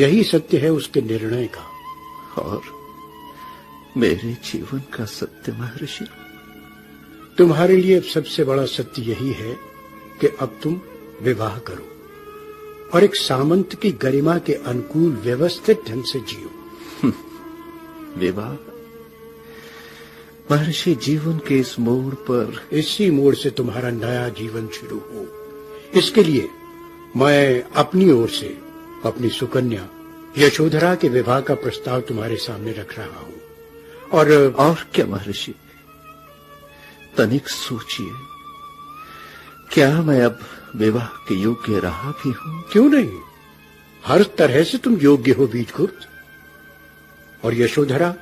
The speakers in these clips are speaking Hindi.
यही सत्य है उसके निर्णय का। और मेरे जीवन का सत्य महर्षि? तुम्हारे लिए अब सबसे बड़ा सत्य यही है कि अब तुम विवाह करो और एक सामंत की गरिमा के अनुकूल व्यवस्थित ढंग से जियो। विवाह? महर्षि, जीवन के इस मोड़ पर, इसी मोड़ से तुम्हारा नया जीवन शुरू हो, इसके लिए मैं अपनी ओर से अपनी सुकन्या यशोधरा के विवाह का प्रस्ताव तुम्हारे सामने रख रहा हूं। और क्या महर्षि? तनिक सोचिए, क्या मैं अब विवाह के योग्य रहा भी हूं? क्यों नहीं, हर तरह से तुम योग्य हो बीजगुप्त। और यशोधरा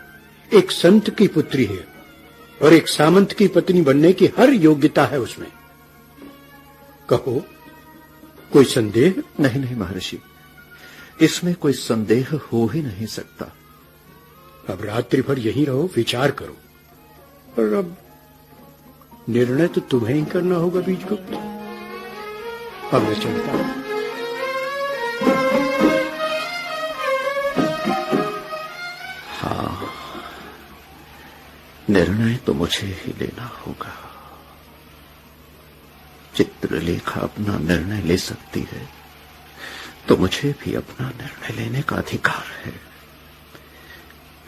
एक संत की पुत्री है और एक सामंत की पत्नी बनने की हर योग्यता है उसमें। कहो, कोई संदेह? नहीं नहीं महर्षि, इसमें कोई संदेह हो ही नहीं सकता। अब रात्रि भर यहीं रहो, विचार करो। और अब निर्णय तो तुम्हें ही करना होगा बीजगुप्त। अब मैं चलता हूं। हाँ, निर्णय तो मुझे ही लेना होगा। चित्रलेखा अपना निर्णय ले सकती है तो मुझे भी अपना निर्णय लेने का अधिकार है।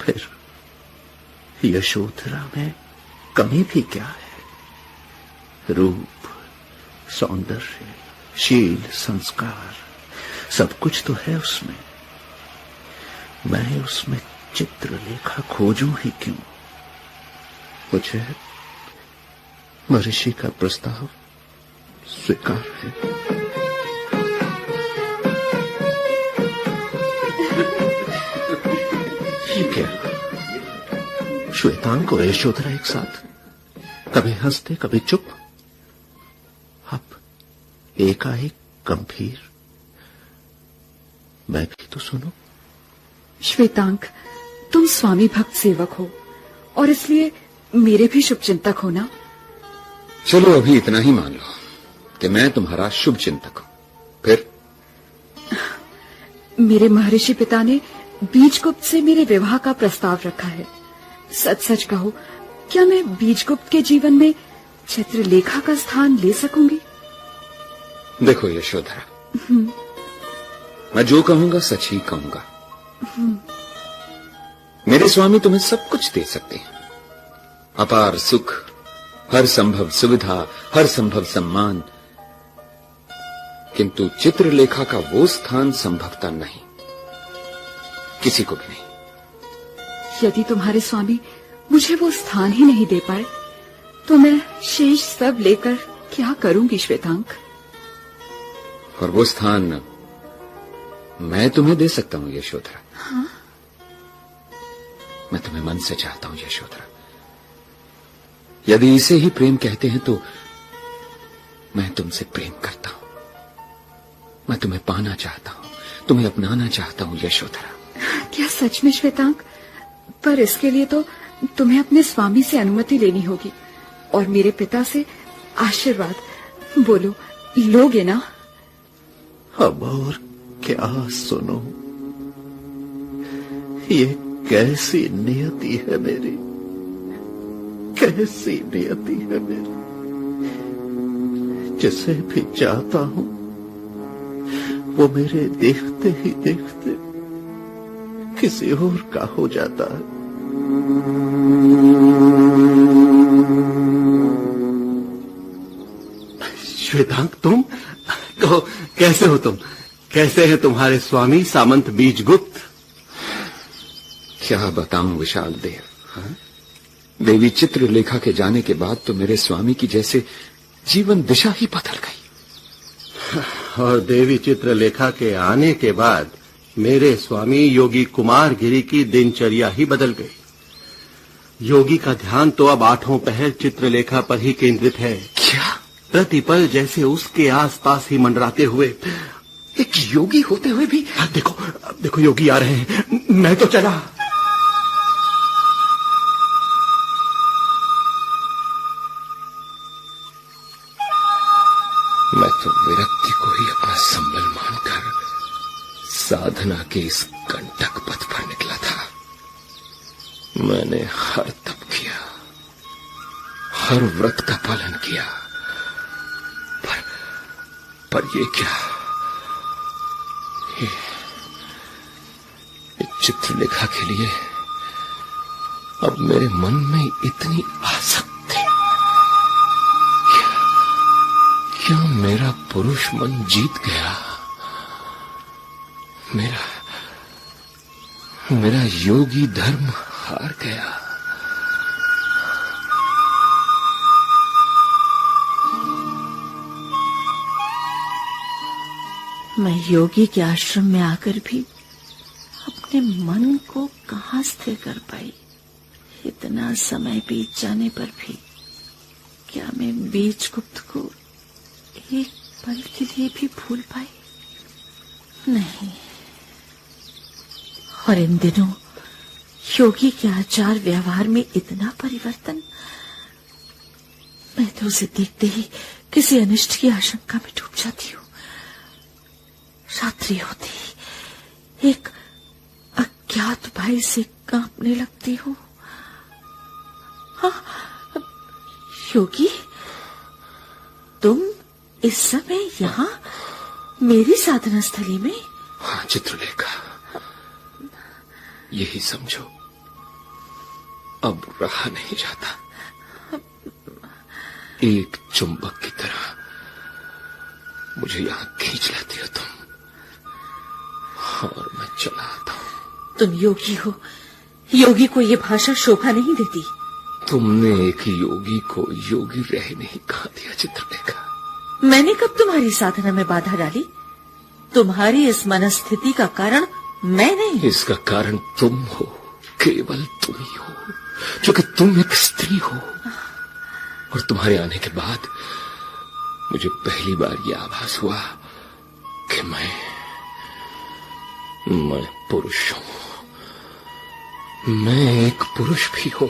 फिर यशोधरा में कमी भी क्या है? रूप, सौंदर्य, शील, संस्कार, सब कुछ तो है उसमें। मैं उसमें चित्रलेखा खोजूं ही क्यों? मुझे महर्षि का प्रस्ताव स्वीकार है। क्या श्वेतांक और यशोधरा एक साथ, कभी हंसते कभी चुप, अब एकाएक गंभीर। मैं भी तो सुनो। श्वेतांक, तुम स्वामी भक्त सेवक हो और इसलिए मेरे भी शुभ चिंतक हो ना। चलो अभी इतना ही मान लो कि मैं तुम्हारा शुभ चिंतक हूं। फिर मेरे महर्षि पिता ने बीजगुप्त से मेरे विवाह का प्रस्ताव रखा है। सच सच कहो, क्या मैं बीजगुप्त के जीवन में चित्रलेखा का स्थान ले सकूंगी? देखो यशोधरा, मैं जो कहूंगा सच ही कहूंगा। मेरे स्वामी तुम्हें सब कुछ दे सकते हैं, अपार सुख, हर संभव सुविधा, हर संभव सम्मान, किंतु चित्रलेखा का वो स्थान संभवता नहीं, किसी को भी नहीं। यदि तुम्हारे स्वामी मुझे वो स्थान ही नहीं दे पाए तो मैं शेष सब लेकर क्या करूंगी श्वेतांक? और वो स्थान मैं तुम्हें दे सकता हूं यशोधरा। हाँ? मैं तुम्हें मन से चाहता हूं यशोधरा। यदि इसे ही प्रेम कहते हैं तो मैं तुमसे प्रेम करता हूं। मैं तुम्हें पाना चाहता हूं, तुम्हें अपनाना चाहता हूं यशोधरा। क्या सच में श्वेतांक? पर इसके लिए तो तुम्हें अपने स्वामी से अनुमति लेनी होगी और मेरे पिता से आशीर्वाद। बोलो, लोगे ना? अब और क्या सुनो, ये कैसी नियति है मेरी, कैसी नियति है मेरी। जिसे भी चाहता हूं वो मेरे देखते ही देखते किसी और का हो जाता है। श्वेतांक, तुम तो कैसे हो? तुम कैसे हैं तुम्हारे स्वामी सामंत बीजगुप्त? क्या बताऊं विशाल देव, हाँ? देवी चित्रलेखा के जाने के बाद तो मेरे स्वामी की जैसे जीवन दिशा ही बदल गई। और देवी चित्रलेखा के आने के बाद मेरे स्वामी योगी कुमार गिरी की दिनचर्या ही बदल गई। योगी का ध्यान तो अब आठों पहर चित्रलेखा पर ही केंद्रित है। क्या? प्रतिपल जैसे उसके आसपास ही मंडराते हुए। एक योगी होते हुए भी? देखो देखो, योगी आ रहे हैं। मैं तो चला। मैं तो विरक्ति को ही अपना संबल मानकर साधना के इस कंटक पथ पर निकला था। मैंने हर तप किया, हर व्रत का पालन किया, पर ये क्या, ये चित्रलेखा के लिए अब मेरे मन में इतनी आसक्ति। क्या मेरा पुरुष मन जीत गया? मेरा योगी धर्म हार गया। मैं योगी के आश्रम में आकर भी अपने मन को कहां स्थिर कर पाई। इतना समय बीत जाने पर भी क्या मैं बीजगुप्त को एक पल के लिए भी भूल पाई? नहीं। और इन दिनों योगी के आचार व्यवहार में इतना परिवर्तन, मैं तो उसे देखते ही किसी अनिष्ट की आशंका में डूब जाती हूँ। रात्रि होती ही एक अज्ञात भय से कांपने लगती हूँ। हाँ, योगी, तुम इस समय यहाँ मेरी साधना स्थली में? हाँ चित्रलेखा, यही समझो, अब रहा नहीं जाता। एक चुंबक की तरह मुझे यहां खींच लाती हो तुम, और मैं चला आता हूं। तुम योगी हो, योगी को ये भाषा शोभा नहीं देती। तुमने एक योगी को योगी रह नहीं कहा दिया चित्रलेखा। मैंने कब तुम्हारी साधना में बाधा डाली? तुम्हारी इस मनस्थिति का कारण मैं नहीं। इसका कारण तुम हो, केवल तुम ही हो, क्योंकि तुम एक स्त्री हो। और तुम्हारे आने के बाद मुझे पहली बार यह आभास हुआ कि मैं पुरुष हूं। मैं एक पुरुष भी हूं।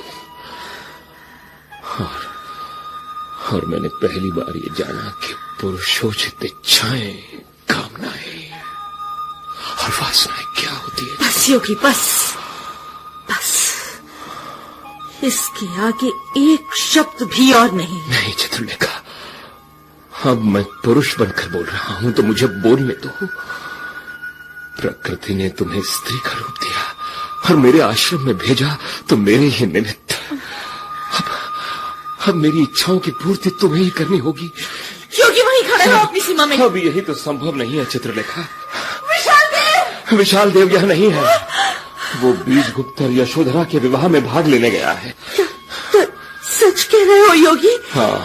और मैंने पहली बार ये जाना कि पुरुषोचित इच्छाएं, कामनाएं और वासनाएं क्या होती है। बस योगी, बस बस, इसके आगे एक शब्द भी और नहीं। नहीं चित्रलेखा, अब मैं पुरुष बनकर बोल रहा हूं तो मुझे बोलने दो। प्रकृति ने तुम्हें स्त्री का रूप दिया और मेरे आश्रम में भेजा तो मेरे ही निमित्त। अब मेरी इच्छाओं की पूर्ति तुम्हें ही करनी होगी। योगी, वहीं खड़े हो अपनी सीमा में। अब यही तो संभव नहीं है चित्रलेखा। विशाल देव यहाँ नहीं है। वो बीजगुप्त और यशोधरा के विवाह में भाग लेने गया है। तो सच कह रहे हो योगी? हाँ,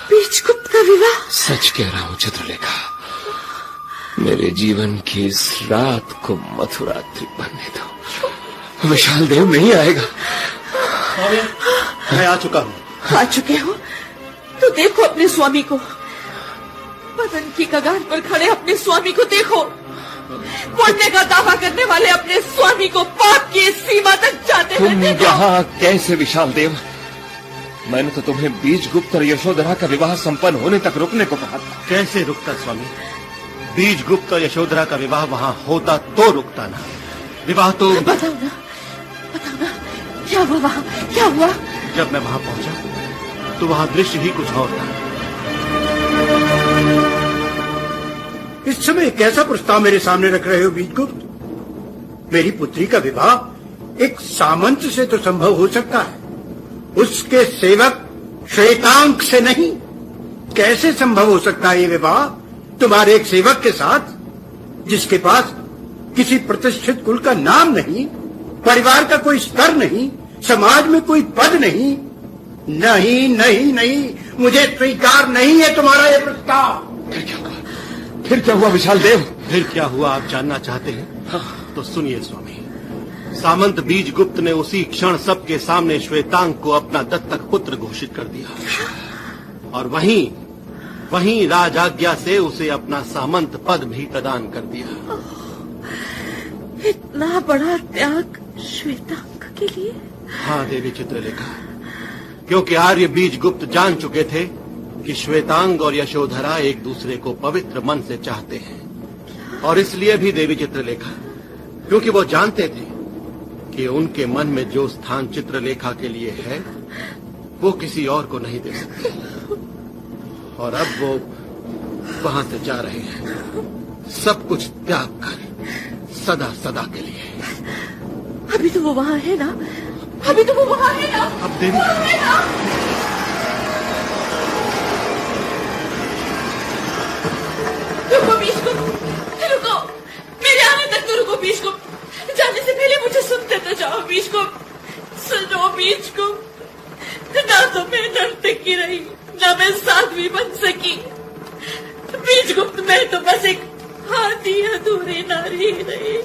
बीजगुप्त का विवाह? सच कह रहा हूँ चित्रलेखा। मेरे जीवन की इस रात को मथुरात्रि बनने दो। विशाल देव नहीं आएगा। मैं आ चुका हूँ। आ चुके हो तो देखो अपने स्वामी को। पतन की कगार पर खड़े अपने स्वामी को देखो। पुण्य का दावा करने वाले अपने स्वामी को पाप की सीमा तक जाते हुए देखो। तुम यहाँ कैसे विशाल देव? मैंने तो तुम्हें बीजगुप्त और यशोधरा का विवाह संपन्न होने तक रुकने को कहा था। कैसे रुकता स्वामी? बीजगुप्त और यशोधरा का विवाह वहाँ होता तो रुकता ना। विवाह तो बताओ ना, क्या हुआ वहाँ, क्या हुआ? जब मैं वहाँ पहुँचा तो वहाँ दृश्य ही कुछ और था। इस समय कैसा प्रस्ताव मेरे सामने रख रहे हो बीजगुप्त? मेरी पुत्री का विवाह एक सामंत से तो संभव हो सकता है, उसके सेवक श्वेतांक से नहीं। कैसे संभव हो सकता है ये विवाह तुम्हारे एक सेवक के साथ, जिसके पास किसी प्रतिष्ठित कुल का नाम नहीं, परिवार का कोई स्तर नहीं, समाज में कोई पद नहीं? नहीं नहीं नहीं, मुझे स्वीकार नहीं है तुम्हारा ये प्रस्ताव। फिर क्या हुआ विशाल देव? फिर क्या हुआ आप जानना चाहते हैं? तो सुनिए स्वामी। सामंत बीजगुप्त ने उसी क्षण सबके सामने श्वेतांक को अपना दत्तक पुत्र घोषित कर दिया और वहीं राजाज्ञा से उसे अपना सामंत पद भी प्रदान कर दिया। इतना बड़ा त्याग श्वेतांक के लिए? हाँ देवी चित्रलेखा, क्योंकि आर्य बीजगुप्त जान चुके थे कि श्वेतांग और यशोधरा एक दूसरे को पवित्र मन से चाहते हैं। और इसलिए भी देवी चित्रलेखा क्योंकि वो जानते थे कि उनके मन में जो स्थान चित्रलेखा के लिए है वो किसी और को नहीं दे सकते। और अब वो वहां से जा रहे हैं, सब कुछ त्याग कर सदा सदा के लिए। अभी तो वो वहां है ना, अभी तो वो वहां है ना। अब देवी रुको बीचकुप, रुको, मेरे आने तक तो रुको बीचकुप। जाने से पहले मुझे सुनते तो जाओ बीचकुप। सुनो बीचकुप, ना तो मैं नर्तकी रही, ना मैं साध्वी बन सकी। बीचकुप्त, मैं तो बस एक आधी अधूरी नारी रही।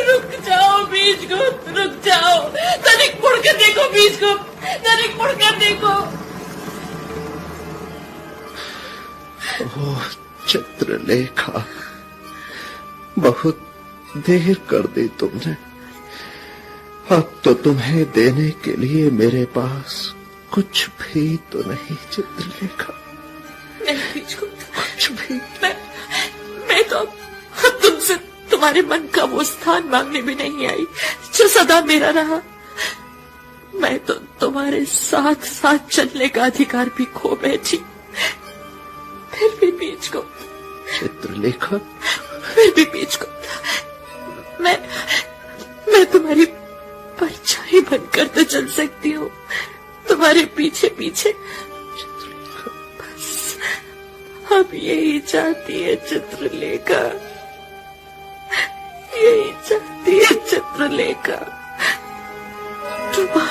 रुक जाओ बीचकुप्त, रुक जाओ। तनिक मुड़कर देखो बीचकुप्त, तनिक मुड़कर देखो। ओह चित्रलेखा, बहुत देर कर दी तुमने। अब तो तुम्हें देने के लिए मेरे पास कुछ भी तो नहीं चित्रलेखा, नहीं बीचकुप्त, कुछ भी। मैं तो अब तुमसे तुम्हारे मन का वो स्थान मांगने भी नहीं आई जो सदा मेरा रहा। मैं तो तुम्हारे साथ साथ चलने का अधिकार भी खो बैठी। फिर भी बीचकुप्त, चित्रलेखा, फिर भी बीचकुप्त, मैं तुम्हारी परछाई बनकर तो चल सकती हूँ, तुम्हारे पीछे पीछे। बस अब यही चाहती है चित्रलेखा, यही चाहती है चित्रलेखा, तुम्हारा